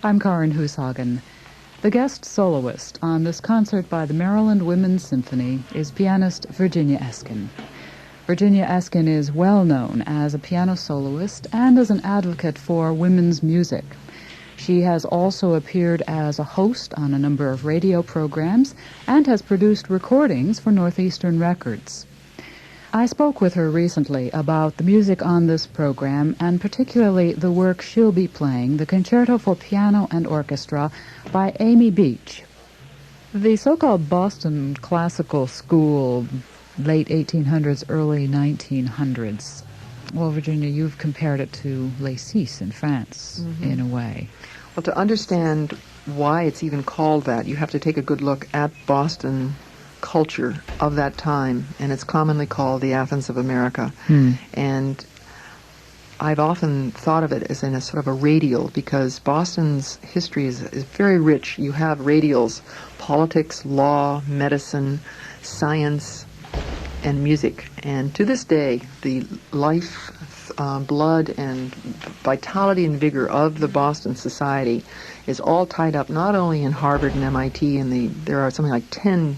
I'm Karin Hushagen. The guest soloist on this concert by the Maryland Women's Symphony is pianist Virginia Eskin. Virginia Eskin is well known as a piano soloist and as an advocate for women's music. She has also appeared as a host on a number of radio programs and has produced recordings for Northeastern Records. I spoke with her recently about the music on this program, and particularly the work she'll be playing, the Concerto for Piano and Orchestra by Amy Beach. The so-called Boston Classical School, late 1800s, early 1900s. Well, Virginia, you've compared it to Les Six in France, in a way. Well, to understand why it's even called that, you have to take a good look at Boston culture of that time, and it's commonly called the Athens of America. And I've often thought of it as in a sort of a radial, because Boston's history is very rich. You have radials: politics, law, medicine, science, and music. And to this day, the life, blood, and vitality and vigor of the Boston society is all tied up not only in Harvard and MIT, and there are something like 10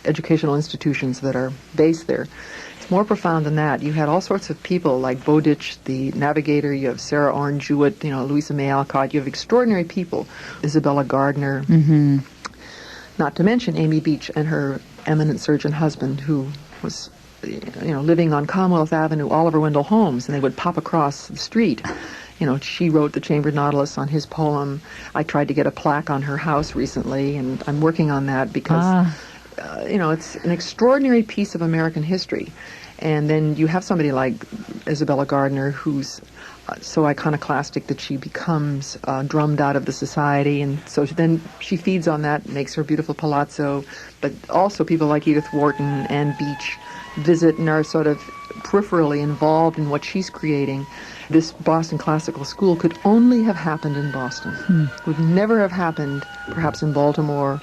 educational institutions that are based there. It's more profound than that. You had all sorts of people like Bowditch, the navigator. You have Sarah Orne Jewett, Louisa May Alcott. You have extraordinary people. Isabella Gardner. Not to mention Amy Beach and her eminent surgeon husband, who was living on Commonwealth Avenue, Oliver Wendell Holmes, and they would pop across the street. She wrote The Chambered Nautilus on his poem. I tried to get a plaque on her house recently, and I'm working on that because it's an extraordinary piece of American history. And then you have somebody like Isabella Gardner, who's so iconoclastic that she becomes drummed out of the society, and so then she feeds on that, makes her beautiful palazzo. But also people like Edith Wharton and Beach visit and are sort of peripherally involved in what she's creating. This Boston Classical School could only have happened in Boston. Would never have happened perhaps in Baltimore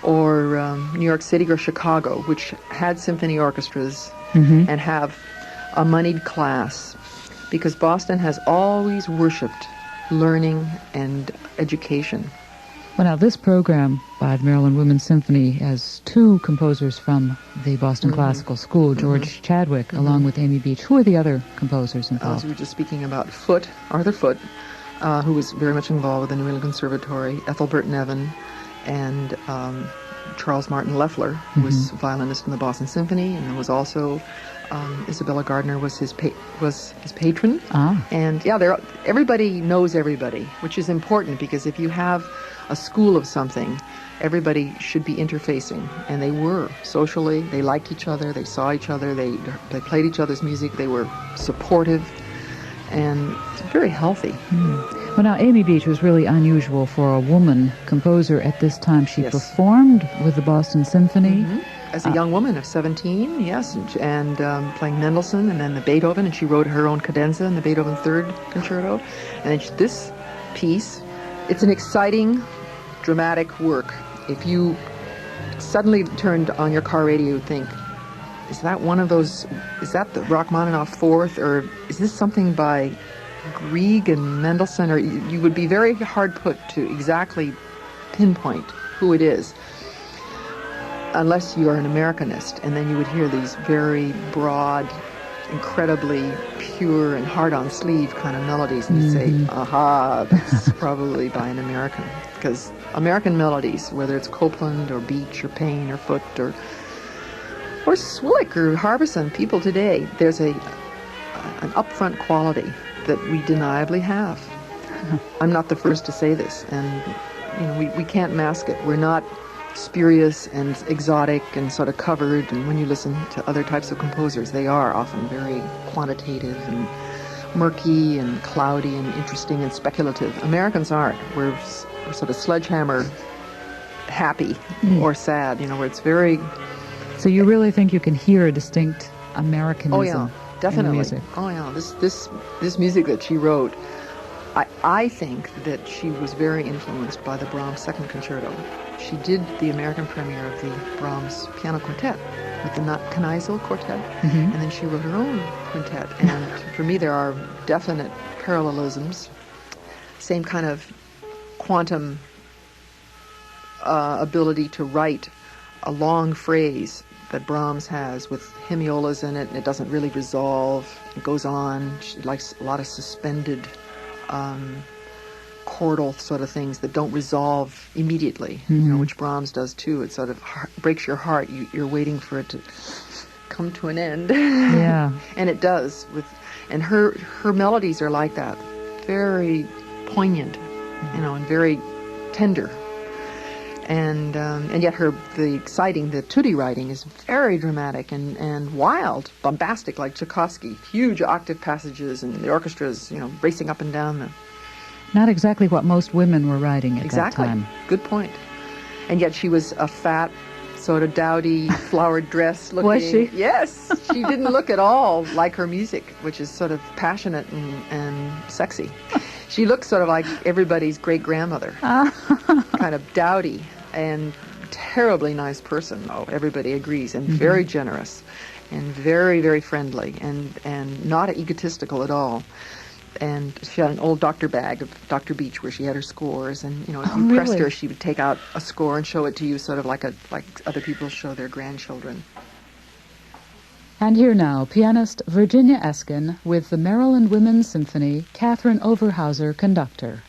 or New York City or Chicago, which had symphony orchestras and have a moneyed class, because Boston has always worshipped learning and education. Well, now, this program by the Maryland Women's Symphony has two composers from the Boston Classical School, George Chadwick, along with Amy Beach. Who are the other composers involved? So we were just speaking about Foote, Arthur Foote, who was very much involved with the New England Conservatory, Ethelbert Nevin, and Charles Martin Loeffler, who was a violinist in the Boston Symphony, and was also Isabella Gardner was his patron. And yeah, everybody knows everybody, which is important, because if you have a school of something, everybody should be interfacing, and they were socially. They liked each other, they saw each other, they played each other's music, they were supportive, and it's very healthy. Well, now, Amy Beach was really unusual for a woman composer at this time. She performed with the Boston Symphony. As a young woman of 17, and playing Mendelssohn and then the Beethoven, and she wrote her own cadenza in the Beethoven Third Concerto. And then this piece, it's an exciting, dramatic work. If you suddenly turned on your car radio, you'd think, is that one of those, is that the Rachmaninoff Fourth, or is this something by Grieg and Mendelssohn? Or you would be very hard put to exactly pinpoint who it is, unless you are an Americanist, and then you would hear these very broad, incredibly pure and hard-on-sleeve kind of melodies, and you'd say, aha, that's probably by an American. Because American melodies, whether it's Copland or Beach or Payne or Foote or Swillick or Harbison, people today, there's an upfront quality that we deniably have. I'm not the first to say this, and we can't mask it. We're not spurious and exotic and sort of covered, and when you listen to other types of composers, they are often very quantitative and murky and cloudy and interesting and speculative. Americans aren't. We're sort of sledgehammer happy or sad, where it's very... So you really think you can hear a distinct Americanism? Oh yeah, definitely. In the music? Oh yeah, this music that she wrote, I think that she was very influenced by the Brahms Second Concerto. She did the American premiere of the Brahms Piano Quartet with the Kneisel Quartet, and then she wrote her own quintet. And for me, there are definite parallelisms. Same kind of quantum ability to write a long phrase that Brahms has with hemiolas in it, and it doesn't really resolve. It goes on. She likes a lot of suspended chordal sort of things that don't resolve immediately, which Brahms does too. It sort of breaks your heart. You're waiting for it to come to an end. Yeah. And it does. And her melodies are like that, very poignant, and very tender. And yet the tutti writing is very dramatic and wild, bombastic, like Tchaikovsky. Huge octave passages, and the orchestra's racing up and down. Not exactly what most women were writing at that time. Exactly. Good point. And yet she was a fat, sort of dowdy, flowered dress looking. Was she? Yes. She didn't look at all like her music, which is sort of passionate and sexy. She looked sort of like everybody's great-grandmother. Kind of dowdy and terribly nice person, though, everybody agrees, and very generous and very, very friendly and not egotistical at all. And she had an old doctor bag of Dr. Beach where she had her scores, and if you pressed her, she would take out a score and show it to you, sort of like other people show their grandchildren. And here now, pianist Virginia Eskin with the Maryland Women's Symphony, Catherine Overhauser, conductor.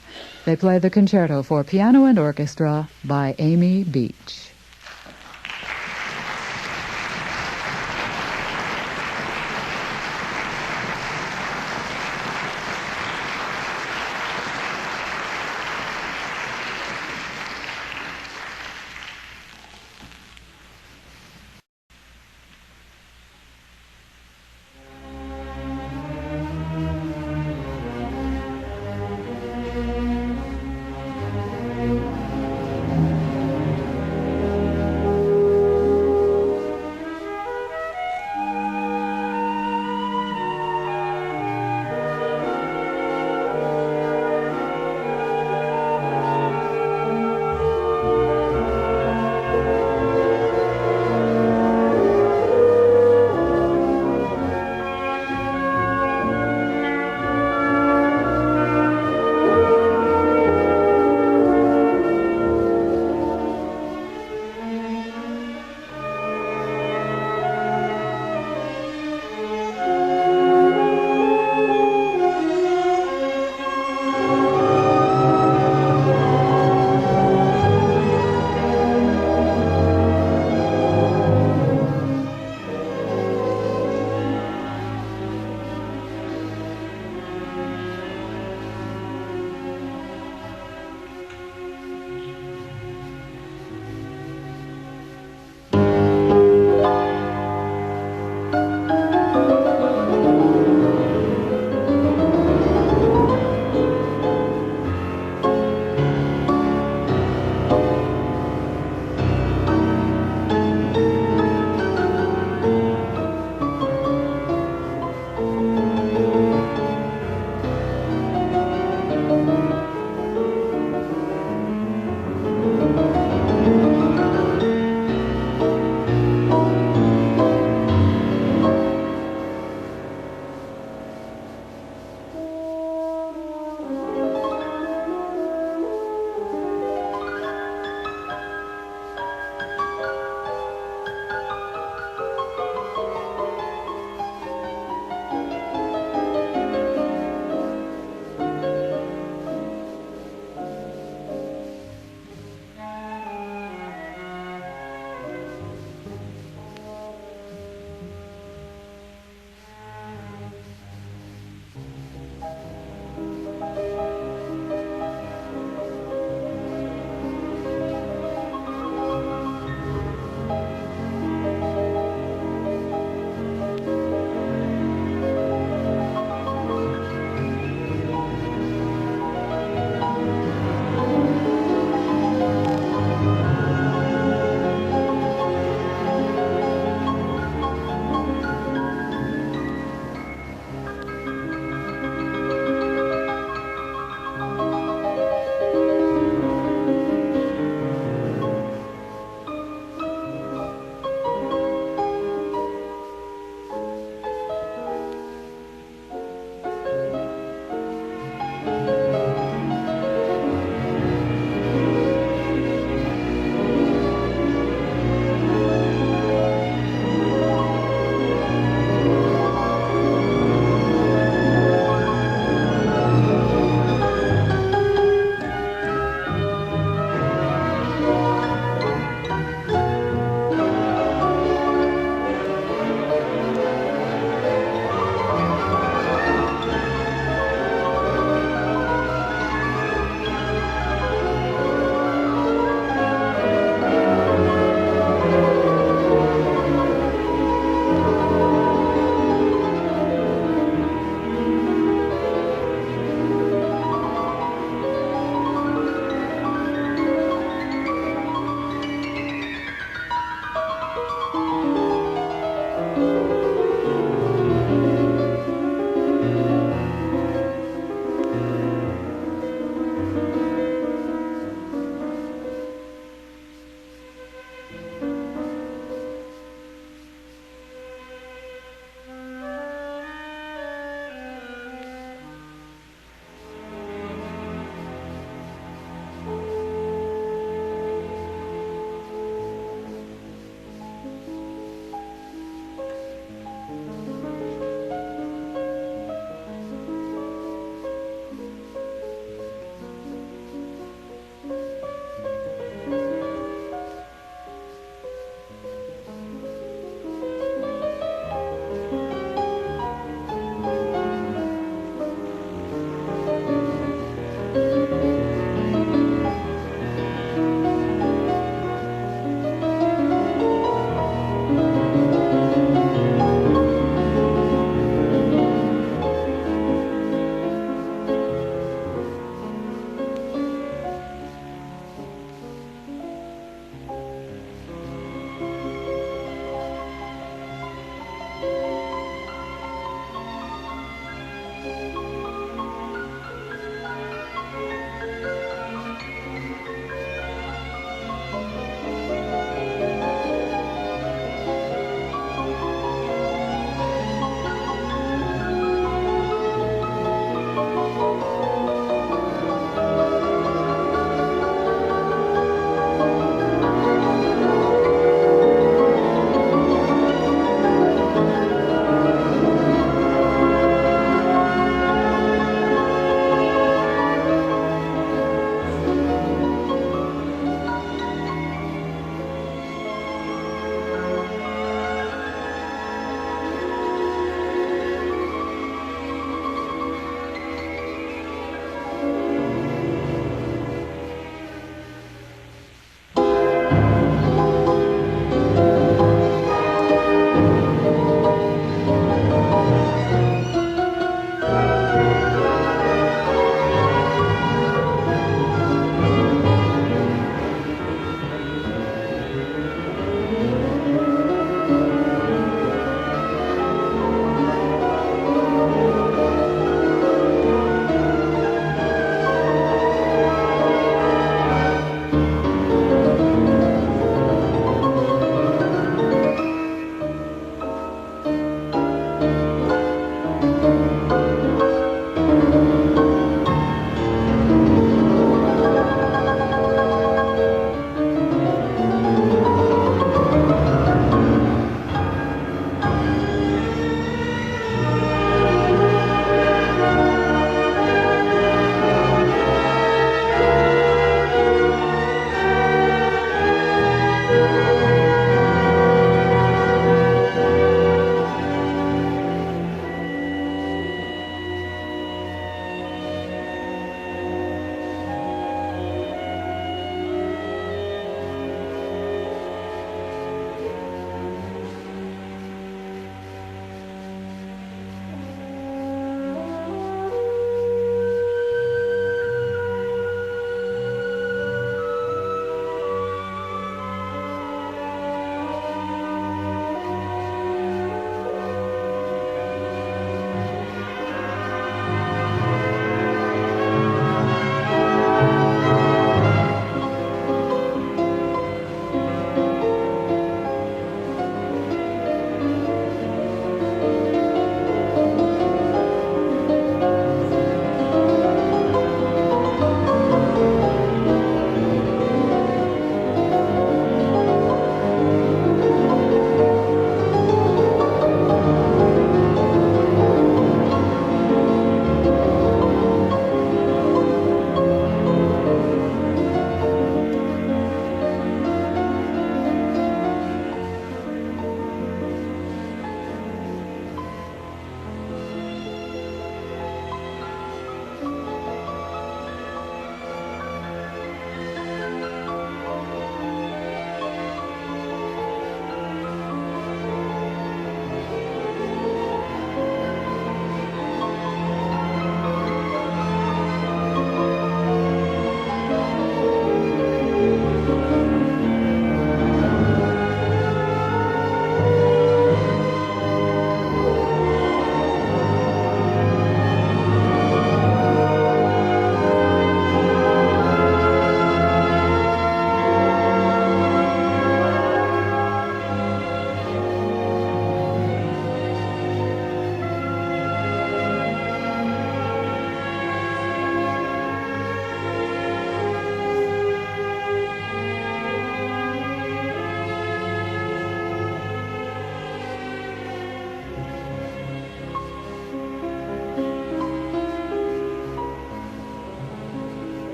They play the Concerto for Piano and Orchestra by Amy Beach.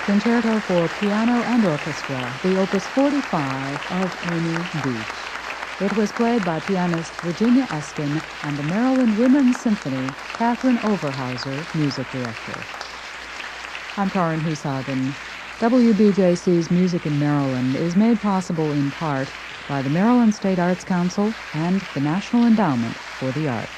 Concerto for Piano and Orchestra, the Opus 45 of Amy Beach. It was played by pianist Virginia Eskin and the Maryland Women's Symphony, Catherine Overhauser, music director. I'm Karin Hushagen. WBJC's Music in Maryland is made possible in part by the Maryland State Arts Council and the National Endowment for the Arts.